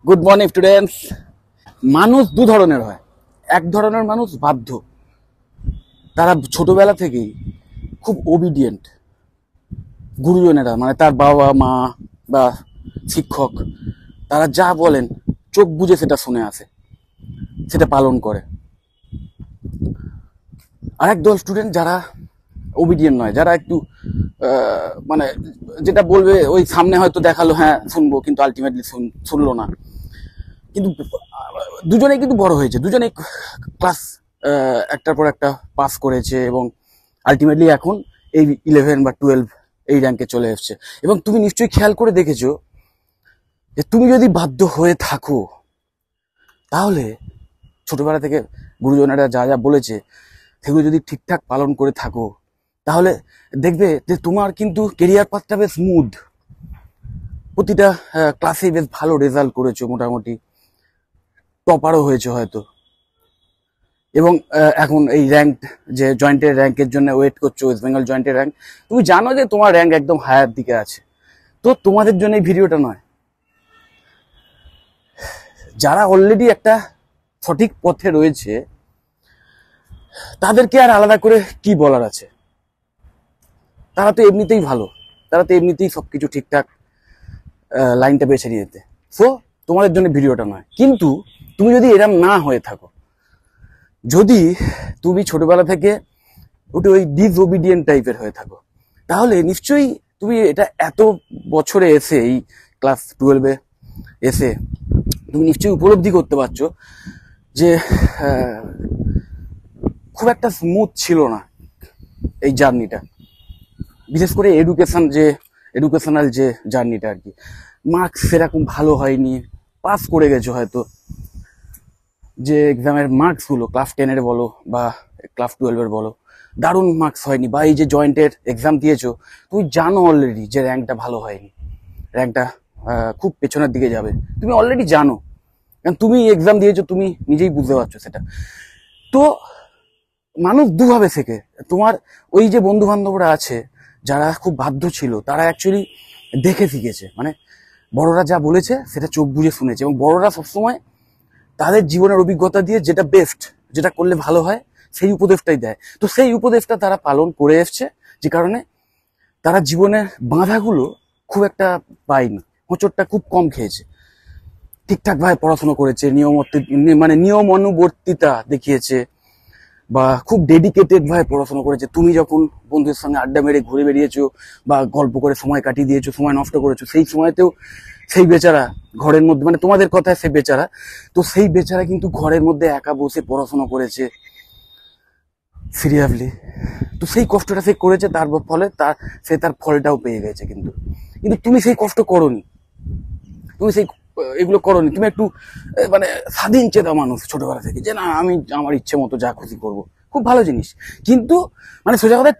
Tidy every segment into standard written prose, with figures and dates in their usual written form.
Good morning students. মানুষ দু ধরনের হয়। এক ধরনের মানুষ বাধ্য, তারা ছোটবেলা থেকেই খুব ওবিডিয়েন্ট। গুরুজনেরা মানে তার বাবা মা বা শিক্ষক, তারা যা বলেন চোখ বুজে সেটা শুনে আসে, সেটা পালন করে। আরেক দল স্টুডেন্ট যারা ওবিডিয়েন্ট নয়, যারা একটু মানে যেটা বলবে ওই সামনে হয়তো দেখালো হ্যাঁ শুনবো, কিন্তু আলটিমেটলি শুনলো না। কিন্তু দুজনেই কিন্তু বড় হয়েছে, দুজনেই ক্লাস একটার পর একটা পাস করেছে এবং আলটিমেটলি এখন এই 11 বা 12 এই র্যাঙ্কে চলে এসছে। এবং তুমি নিশ্চয়ই খেয়াল করে দেখেছো যে তুমি যদি বাধ্য হয়ে থাকো, তাহলে ছোটবেলা থেকে গুরুজনেরা যা যা বলেছে সেগুলো যদি ঠিকঠাক পালন করে থাকো, তাহলে দেখবে যে তোমার কিন্তু কেরিয়ার পাথটা বেশ স্মুথ। প্রতিটা ক্লাসে বেশ ভালো রেজাল্ট করেছো, মোটামুটি টপারও হয়েছে হয়তো, এবং এখন এই র্যাঙ্ক যে জয়েন্টের র্যাঙ্কের জন্য ওয়েট করছো, ওয়েস্ট বেঙ্গল জয়েন্টের র্যাঙ্ক, তুমি জানো যে তোমার র্যাঙ্ক একদম হায়ার দিকে আছে। তো তোমাদের জন্য এই ভিডিওটা নয়। যারা অলরেডি একটা সঠিক পথে রয়েছে তাদেরকে আর আলাদা করে কি বলার আছে? তারা তো এমনিতেই ভালো, তারা তো এমনিতেই সবকিছু ঠিকঠাক লাইনটা বেছে নিতে। সো তোমাদের জন্য ভিডিওটা নয়। কিন্তু তুমি যদি এরম না হয়ে থাকো, যদি তুমি ছোটবেলা থেকে ওই ডিসওবিডিয়েন্ট টাইপের হয়ে থাকো, তাহলে নিশ্চয়ই তুমি এটা এত বছরে এসে, এই ক্লাস 12-এ এসে তুমি নিশ্চয়ই উপলব্ধি করতে পারছো যে খুব একটা স্মুথ ছিল না এই জার্নিটা। বিশেষ করে এডুকেশনাল যে জার্নিটা আর কি। মার্কস সেরকম ভালো হয়নি, পাস করে গেছো হয়তো, যে এক্সামের মার্কসগুলো ক্লাস 10-এর বলো বা ক্লাস 12-এর বলো, দারুণ মার্কস হয়নি। বা এই যে জয়েন্টের এক্সাম দিয়েছো, তুমি জানো অলরেডি যে র্যাঙ্কটা ভালো হয়নি, র্যাঙ্কটা খুব পেছনের দিকে যাবে, তুমি অলরেডি জানো, কারণ তুমি এক্সাম দিয়েছো, তুমি নিজেই বুঝতে পারছো সেটা। তো মানুষ দুভাবে শেখে। তোমার ওই যে বন্ধু বান্ধবরা আছে যারা খুব বাধ্য ছিল, তারা অ্যাকচুয়ালি দেখে শিখেছে, মানে বড়রা যা বলেছে সেটা চোখ বুজে শুনেছে, এবং বড়রা সবসময় তাদের জীবনের অভিজ্ঞতা দিয়ে যেটা বেস্ট, যেটা করলে ভালো হয়, সেই উপদেশটাই দেয়। তো সেই উপদেশটা তারা পালন করে এসছে, যে কারণে তারা জীবনের বাধাগুলো খুব একটা পায়নি, হোঁচটটা খুব কম খেয়েছে, ঠিকঠাকভাবে পড়াশোনা করেছে, নিয়ম অনুবর্তিতা দেখিয়েছে, বা খুব ডেডিকেটেড ভাবে পড়াশোনা করেছে। তুমি যখন বন্ধুদের সঙ্গে আড্ডা মেরে ঘুরে বেরিয়েছো বা গল্প করে সময় কাটিয়ে দিয়েছো, সময় নষ্ট করেছো, সেই সময়তেও সেই বেচারা ঘরের মধ্যে, মানে তোমাদের কথায় সে বেচারা, তো সেই বেচারা কিন্তু ঘরের মধ্যে একা বসে পড়াশোনা করেছে সিরিয়াসলি। তো সেই কষ্টটা সে করেছে, তার ফলে সে তার ফলটাও পেয়ে গেছে। কিন্তু কিন্তু তুমি সেই কষ্ট করোনি, তুমি সেই এগুলো করোনি। তুমি একটু মানে স্বাধীন চেতা মানুষ ছোটবেলা থেকে, যে না আমি আমার ইচ্ছে মতো যা খুশি করব, খুব ভালো জিনিস। কিন্তু মানে সোজা কথায়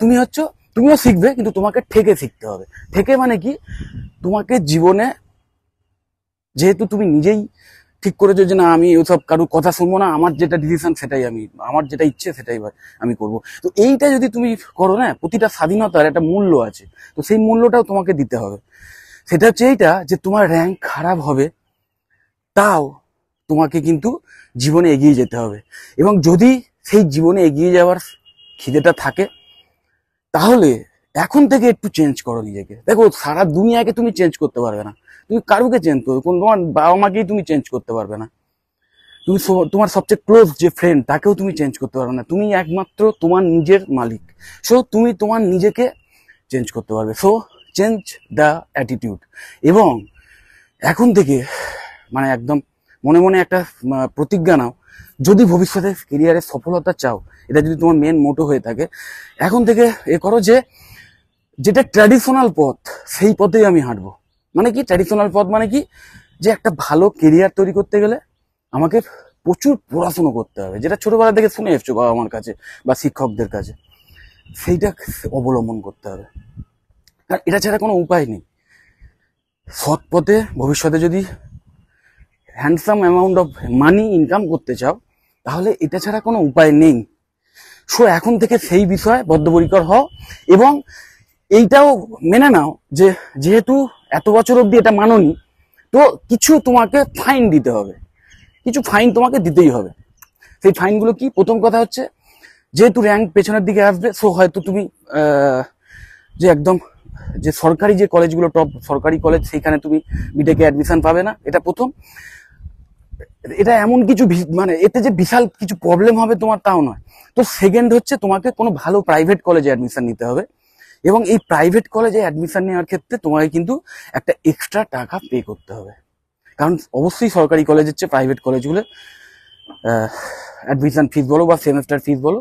তুমিও শিখবে, কিন্তু তোমাকে ঠেকে শিখতে হবে। ঠেকে মানে কি, তোমাকে জীবনে যেহেতু তুমি নিজেই ঠিক করেছো যে না আমি ওসব কারোর কথা শুনবো না, আমার যেটা ডিসিশন সেটাই আমার যেটা ইচ্ছে সেটাই আমি করব। তো এইটা যদি তুমি করো না, প্রতিটা স্বাধীনতার একটা মূল্য আছে, তো সেই মূল্যটাও তোমাকে দিতে হবে। সেটা হচ্ছে এইটা, যে তোমার র্যাঙ্ক খারাপ হবে, তাও তোমাকে কিন্তু জীবনে এগিয়ে যেতে হবে। এবং যদি সেই জীবনে এগিয়ে যাওয়ার খিদেটা থাকে, তাহলে এখন থেকে একটু চেঞ্জ করো নিজেকে। দেখো, সারা দুনিয়াকে তুমি চেঞ্জ করতে পারবে না, তুমি কারুকে চেঞ্জ করবে, তোমার বাবা মাকেই তুমি চেঞ্জ করতে পারবে না, তুমি তোমার সবচেয়ে ক্লোজ যে ফ্রেন্ড তাকেও তুমি চেঞ্জ করতে পারবে না। তুমি একমাত্র তোমার নিজের মালিক। সো তুমি তোমার নিজেকে চেঞ্জ করতে পারবে। So change the attitude. এবং এখন থেকে মানে একদম মনে মনে একটা প্রতিজ্ঞা নাও, যদি ভবিষ্যতে কেরিয়ারে সফলতা চাও, এটা যদি তোমার মেন মোটো হয়ে থাকে, এখন থেকে এ করো যে যেটা ট্র্যাডিশনাল পথ, সেই পথেই আমি হাঁটবো। মানে কি ট্র্যাডিশনাল পথ, মানে কি, যে একটা ভালো কেরিয়ার তৈরি করতে গেলে আমাকে প্রচুর পড়াশুনো করতে হবে, যেটা ছোটবেলা থেকে শুনে এসছো বাবা মার কাছে বা শিক্ষকদের কাছে, সেইটা অবলম্বন করতে হবে। আর এটা ছাড়া কোনো উপায় নেই। সৎ পথে ভবিষ্যতে যদি handsome amount of money income করতে চাও, তাহলে এটা ছাড়া কোনো উপায় নেই। সো এখন থেকে সেই বিষয়ে বদ্ধপরিকর হও, এবং এইটাও মেনে নাও যে যেহেতু এত বছর অবধি এটা মানোনি, তো কিছু তোমাকে ফাইন দিতে হবে, কিছু ফাইন তোমাকে দিতেই হবে। সেই ফাইনগুলো কি? প্রথম কথা হচ্ছে, যেহেতু র্যাঙ্ক পেছনের দিকে আসবে, সো হয়তো তুমি যে একদম যে সরকারি যে কলেজগুলো, টপ সরকারি কলেজ, সেইখানে তুমি বিটেকে অ্যাডমিশন পাবে না, এটা প্রথম। এটা এমন কিছু মানে এতে যে বিশাল কিছু প্রবলেম হবে তোমার, তাও নয়। তো সেকেন্ড হচ্ছে, তোমাকে কোনো ভালো প্রাইভেট কলেজে অ্যাডমিশন নিতে হবে, এবং এই প্রাইভেট কলেজে অ্যাডমিশন নেওয়ার ক্ষেত্রে তোমাকে কিন্তু একটা এক্সট্রা টাকা পে করতে হবে। কারণ অবশ্যই সরকারি কলেজের চেয়ে প্রাইভেট কলেজগুলো অ্যাডমিশন ফিস বলো বা সেমেস্টার ফিস বলো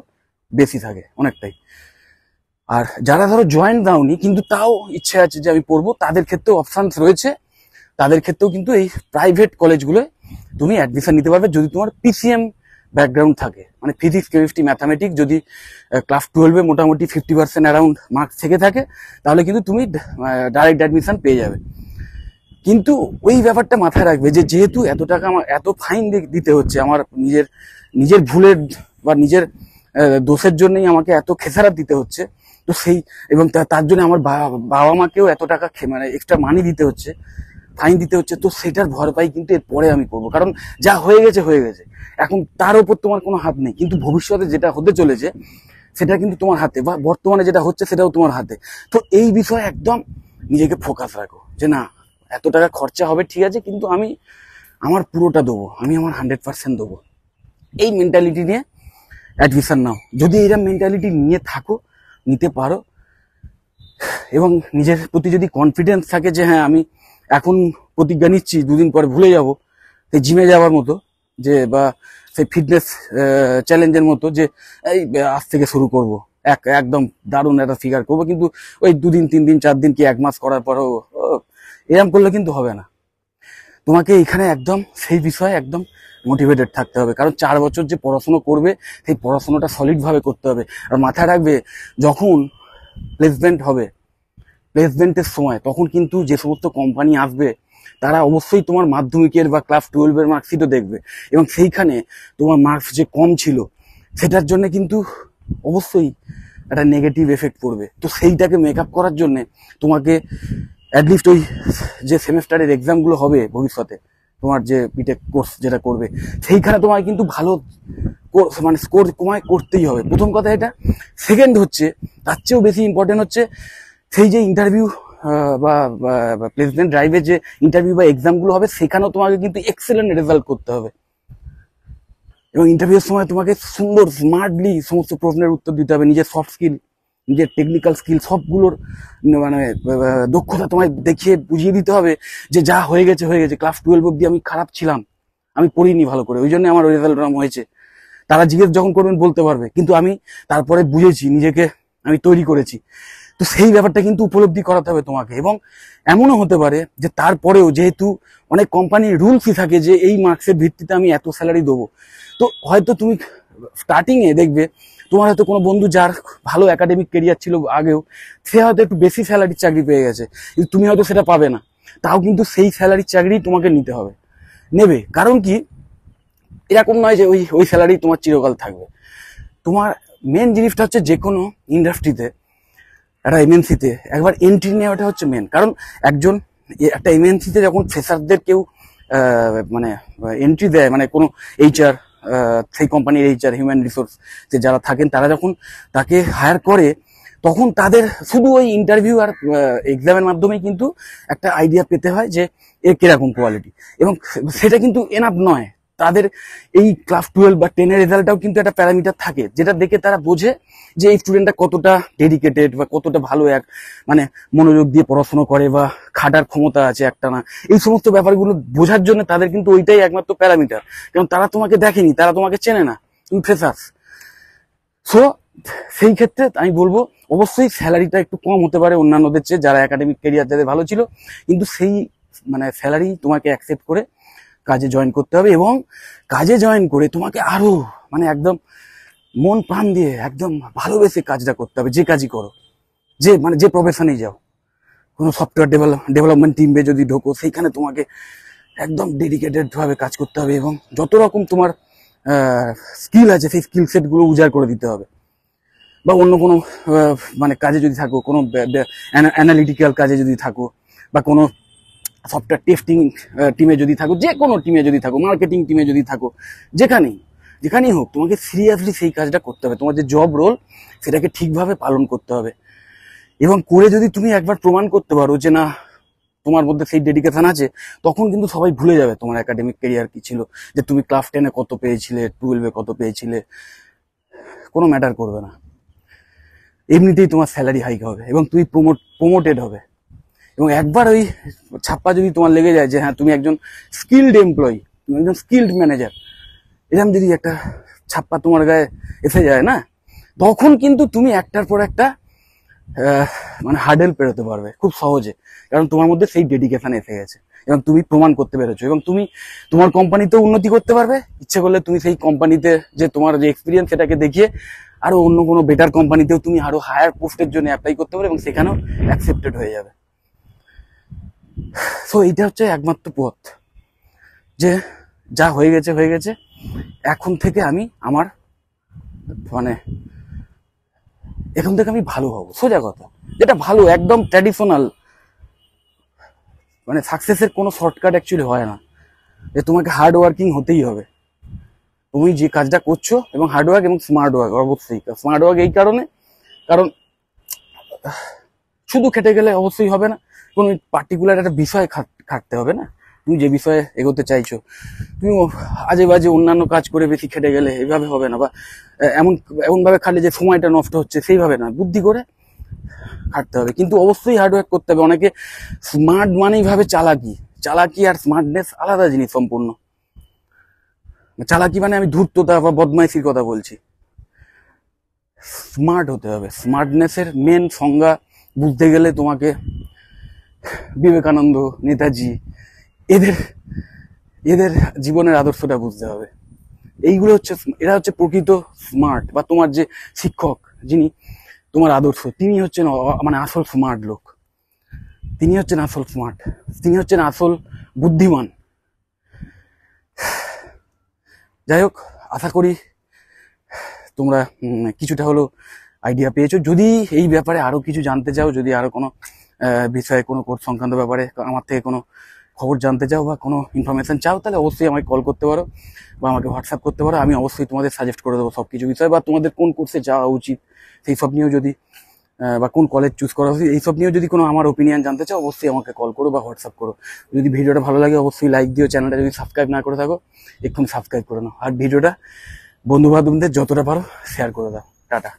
বেশি থাকে অনেকটাই। আর যারা ধরো জয়েন্ট দাওনি কিন্তু তাও ইচ্ছে আছে যে আমি পড়বো, তাদের ক্ষেত্রেও অপশানস রয়েছে, তাদের ক্ষেত্রেও কিন্তু এই প্রাইভেট কলেজগুলো তুমি অ্যাডমিশন নিতে পারবে যদি তোমার পিসিএম ব্যাকগ্রাউন্ড থাকে, মানে ফিজিক্স, কেমিস্ট্রি, ম্যাথামেটিক্স যদি ক্লাস 12-এ মোটামুটি 50% অ্যারাউন্ড মার্কস থেকে থাকে, তাহলে কিন্তু তুমি ডাইরেক্ট অ্যাডমিশন পেয়ে যাবে। কিন্তু ওই ব্যাপারটা মাথায় রাখবে যে যেহেতু এত টাকা আমার এত ফাইন দিতে হচ্ছে, আমার নিজের ভুলের বা নিজের দোষের জন্যই আমাকে এত খেসারাত দিতে হচ্ছে, তো সেই এবং তার জন্য আমার বাবা মাকেও এত টাকা মানে এক্সট্রা মানি দিতে হচ্ছে, ফাইন দিতে হচ্ছে, তো সেটার ভরপাই কিন্তু এরপরে আমি করবো। কারণ যা হয়ে গেছে হয়ে গেছে, এখন তার উপর তোমার কোনো হাত নেই, কিন্তু ভবিষ্যতে যেটা হতে চলেছে সেটা কিন্তু তোমার হাতে, বা বর্তমানে যেটা হচ্ছে সেটাও তোমার হাতে। তো এই বিষয়ে একদম নিজেকে ফোকাস রাখো যে না, এত টাকা খরচা হবে ঠিক আছে, কিন্তু আমি আমার পুরোটা দেবো, আমি আমার 100% দেবো। এই মেন্টালিটি নিয়ে অ্যাডমিশন নাও। যদি এরকম মেন্টালিটি নিয়ে থাকো, নিতে পারো, এবং নিজের প্রতি যদি কনফিডেন্স থাকে যে হ্যাঁ আমি এখন প্রতিজ্ঞা নিচ্ছি, দুদিন পরে ভুলে যাব, সেই জিমে যাওয়ার মতো, যে বা সেই ফিটনেস চ্যালেঞ্জের মতো, যে এই আজ থেকে শুরু করব, একদম দারুণ একটা ফিগার করবো, কিন্তু ওই 2 দিন 3 দিন 4 দিন কি 1 মাস করার পরও এরকম করলে কিন্তু হবে না। তোমাকে এখানে একদম সেই বিষয়ে একদম মোটিভেটেড থাকতে হবে, কারণ 4 বছর যে পড়াশোনা করবে, সেই পড়াশোনাটা সলিড ভাবে করতে হবে। আর মাথায় রাখবে, যখন প্লেসমেন্ট হবে, প্লেসমেন্টের সময় তখন কিন্তু যে সমস্ত কোম্পানি আসবে, তারা অবশ্যই তোমার মাধ্যমিকের বা ক্লাস 12-এর মার্কশিটও দেখবে, এবং সেইখানে তোমার মার্কস যে কম ছিল সেটার জন্য কিন্তু অবশ্যই একটা নেগেটিভ এফেক্ট পড়বে। তো সেইটাকে মেক আপ করার জন্য তোমাকে অ্যাটলিস্ট ওই যে সেমেস্টারের এক্সামগুলো হবে ভবিষ্যতে, তোমার যে বিটেক কোর্স যেটা করবে, সেইখানে তোমায় কিন্তু ভালো মানে স্কোর তোমায় করতেই হবে, প্রথম কথা এটা। সেকেন্ড হচ্ছে, তার চেয়েও বেশি ইম্পর্টেন্ট হচ্ছে, সেই যে ইন্টারভিউ বা প্লেসমেন্ট ড্রাইভের যে ইন্টারভিউ বা এক্সামগুলো হবে, সেখানেও তোমাকে কিন্তু এক্সেলেন্ট রেজাল্ট করতে হবে, এবং ইন্টারভিউর সময় তোমাকে সুন্দর স্মার্টলি সমস্ত প্রশ্নের উত্তর দিতে হবে। নিজের সফট স্কিল, নিজের টেকনিক্যাল স্কিল সবগুলোর মানে দক্ষতা তোমায় দেখিয়ে বুঝিয়ে দিতে হবে যে যা হয়ে গেছে হয়ে গেছে, ক্লাস 12 অব্দি আমি খারাপ ছিলাম, আমি পড়িনি ভালো করে, ওই জন্য আমার রেজাল্ট এরকম হয়েছে। তারা জিজ্ঞেস যখন করবেন বলতে পারবে, কিন্তু আমি তারপরে বুঝেছি, নিজেকে আমি তৈরি করেছি। তো সেই ব্যাপারটা কিন্তু উপলব্ধি করাতে হবে তোমাকে। এবং এমনও হতে পারে যে তারপরেও, যেহেতু অনেক কোম্পানির রুলসই থাকে যে এই মার্কসের ভিত্তিতে আমি এত স্যালারি দেবো, তো হয়তো তুমি স্টার্টিংয়ে দেখবে তোমার হয়তো কোনো বন্ধু যার ভালো একাডেমিক কেরিয়ার ছিল আগেও, সে হয়তো একটু বেশি স্যালারির চাকরি পেয়ে গেছে, কিন্তু তুমি হয়তো সেটা পাবে না, তাও কিন্তু সেই স্যালারির চাকরি তোমাকে নিতে হবে, নেবে। কারণ কি, এরকম নয় যে ওই স্যালারি তোমার চিরকাল থাকবে। তোমার মেন জিনিসটা হচ্ছে, যে কোনো ইন্ডাস্ট্রিতে, একটা এমএনসিতে একবার এন্ট্রি নেওয়াটা হচ্ছে মেন। কারণ একটা এমএনসিতে যখন ফ্রেশারদের কেউ মানে এন্ট্রি দেয়, মানে কোনো এইচআর, সেই কোম্পানির এইচআর, হিউম্যান রিসোর্স যে যারা থাকেন, তারা যখন তাকে হায়ার করে, তখন তাদের শুধু ওই ইন্টারভিউ আর এক্সামের মাধ্যমেই কিন্তু একটা আইডিয়া পেতে হয় যে এর কিরকম কোয়ালিটি, এবং সেটা কিন্তু এনাফ নয়। তাদের এই ক্লাস 12 বা 10-এর রেজাল্টটাও কিন্তু একটা প্যারামিটার থাকে, যেটা দেখে তারা বোঝে যে এই স্টুডেন্টটা কতটা ডেডিকেটেড বা কতটা ভালো মানে মনোযোগ দিয়ে পড়াশোনা করে বা খাটার ক্ষমতা আছে একটা না। এই সমস্ত ব্যাপারগুলো বোঝার জন্য তাদের কিন্তু ওইটাই একমাত্র প্যারামিটার, কারণ তারা তোমাকে দেখেনি, তারা তোমাকে চেনে না, তুমি ফ্রেশার্স। সো সেই ক্ষেত্রে আমি বলবো, অবশ্যই স্যালারিটা একটু কম হতে পারে অন্যান্যদের চেয়ে, যারা একাডেমিক ক্যারিয়ার যাদের ভালো ছিল, কিন্তু সেই মানে স্যালারি তোমাকে অ্যাকসেপ্ট করে কাজে জয়েন করতে হবে। এবং কাজে জয়েন করে তোমাকে আরো মানে একদম মন প্রাণ দিয়ে একদম ভালোবেসে কাজটা করতে হবে, যে কাজই করো, যে প্রফেশনেই যাও। কোনো সফটওয়্যার ডেভেলপমেন্ট টিমে যদি ঢোকো, সেইখানে তোমাকে একদম ডেডিকেটেড ভাবে কাজ করতে হবে, এবং যত রকম তোমার স্কিল আছে সেই স্কিল সেটগুলো উজাড় করে দিতে হবে। বা অন্য কোনো মানে কাজে যদি থাকো, কোনো অ্যানালিটিক্যাল কাজে যদি থাকো, বা কোনো সফটওয়্যার টেস্টিং টিমে যদি থাকো, যে কোনো টিমে যদি থাকো, মার্কেটিং টিমে যদি থাকো, যেখানেই হোক, তোমাকে সিরিয়াসলি সেই কাজটা করতে হবে। তোমার যে জব রোল সেটাকে ঠিকভাবে পালন করতে হবে। এবং করে যদি তুমি একবার প্রমাণ করতে পারো যে না, তোমার মধ্যে সেই ডেডিকেশন আছে, তখন কিন্তু সবাই ভুলে যাবে তোমার একাডেমিক ক্যারিয়ার কি ছিল, যে তুমি ক্লাস 10-এ কত পেয়েছিলে, 12-এ কত পেয়েছিলে, কোনো ম্যাটার করবে না। এমনিতেই তোমার স্যালারি হাইক হবে এবং তুমি প্রমোটেড হবে। এবং একবার ওই ছাপ্পা যদি তোমার লেগে যায় যে হ্যাঁ তুমি একজন স্কিল্ড এমপ্লয়ি, তুমি একজন স্কিল্ড ম্যানেজার, এরকম যদি একটা ছাপ্পা তোমার গায়ে এসে যায় না, তখন কিন্তু তুমি একটার পর একটা মানে হার্ডেল পেরোতে পারবে খুব সহজে। কারণ তোমার মধ্যে সেই ডেডিকেশন এসে গেছে এবং তুমি প্রমাণ করতে পেরেছো। এবং তুমি তোমার কোম্পানিতেও উন্নতি করতে পারবে, ইচ্ছে করলে তুমি সেই কোম্পানিতে যে তোমার যে এক্সপিরিয়েন্স সেটাকে দেখিয়ে আরো অন্য কোনো বেটার কোম্পানিতেও তুমি আরো হায়ার পোস্টের জন্য অ্যাপ্লাই করতে পারবে এবং সেখানেও অ্যাকসেপ্টেড হয়ে যাবে। সো এইটা হচ্ছে একমাত্র পথ, যে যা হয়ে গেছে, এখন থেকে আমি আমার মানে এখন থেকে আমি ভালো হব, সোজা কথা, যেটা ভালো, একদম ট্র্যাডিশনাল। মানে সাকসেসের কোনো শর্টকাট অ্যাকচুয়ালি হয় না, যে তোমাকে হার্ড ওয়ার্কিং হতেই হবে তুমি যে কাজটা করছো, এবং হার্ড ওয়ার্ক এবং স্মার্ট ওয়ার্ক। অবশ্যই স্মার্ট ওয়ার্ক এই কারণে, কারণ শুধু খেটে গেলে অবশ্যই হবে না, কোনো পার্টিকুলার একটা বিষয় খাটতে হবে না। তুমি যে বিষয়ে এগোতে চাইছো, তুমি আজে বাজে অন্যান্য কাজ করে বেশি খেটে গেলে এভাবে হবে না, বা এমনভাবে খাটলে যে সময়টা নষ্ট হচ্ছে সেইভাবে না, বুদ্ধি করে খাটতে হবে। কিন্তু অবশ্যই হার্ডওয়ার্ক করতে হবে। অনেকে স্মার্ট মানেই ভাবে চালাকি আর স্মার্টনেস আলাদা জিনিস সম্পূর্ণ। চালাকি মানে আমি ধূর্ততা বা বদমাইশির কথা বলছি। স্মার্ট হতে হবে। স্মার্টনেসের মেন সংজ্ঞা বুঝতে গেলে তোমাকে বিবেকানন্দ, নেতাজি, এদের জীবনের আদর্শটা বুঝতে হবে। এরা হচ্ছে প্রকৃত স্মার্ট, বা তোমার যে শিক্ষক যিনি তোমার আদর্শ, তিনি হচ্ছেন মানে আসল স্মার্ট লোক, তিনি হচ্ছেন আসল স্মার্ট, তিনি হচ্ছেন আসল বুদ্ধিমান। যাই হোক, আশা করি তোমরা কিছুটা হলো আইডিয়া পেয়েছো। যদি এই ব্যাপারে আরো কিছু জানতে চাও, যদি আরো কোনো বিষয়ে কোনো কোর্স সংক্রান্ত ব্যাপারে আমার থেকে কোনো খবর জানতে চাও বা কোনো ইনফরমেশন চাও, তাহলে অবশ্যই আমাকে কল করতে পারো বা আমাকে হোয়াটসঅ্যাপ করতে পারো। আমি অবশ্যই তোমাদের সাজেস্ট করে দেবো সব কিছু বিষয়, বা তোমাদের কোন কোর্সে যাওয়া উচিত সেই সব নিয়েও যদি, বা কোন কলেজ চুজ করা উচিত এইসব নিয়েও যদি কোনো আমার ওপিনিয়ন জানতে চাও, অবশ্যই আমাকে কল করো বা হোয়াটসঅ্যাপ করো। যদি ভিডিওটা ভালো লাগে অবশ্যই লাইক দিও, চ্যানেলটা যদি সাবস্ক্রাইব না করে থাকো এক্ষুনি সাবস্ক্রাইব করে নাও, আর ভিডিওটা বন্ধু বান্ধবদের যতটা পারো শেয়ার করে দাও। টাটা।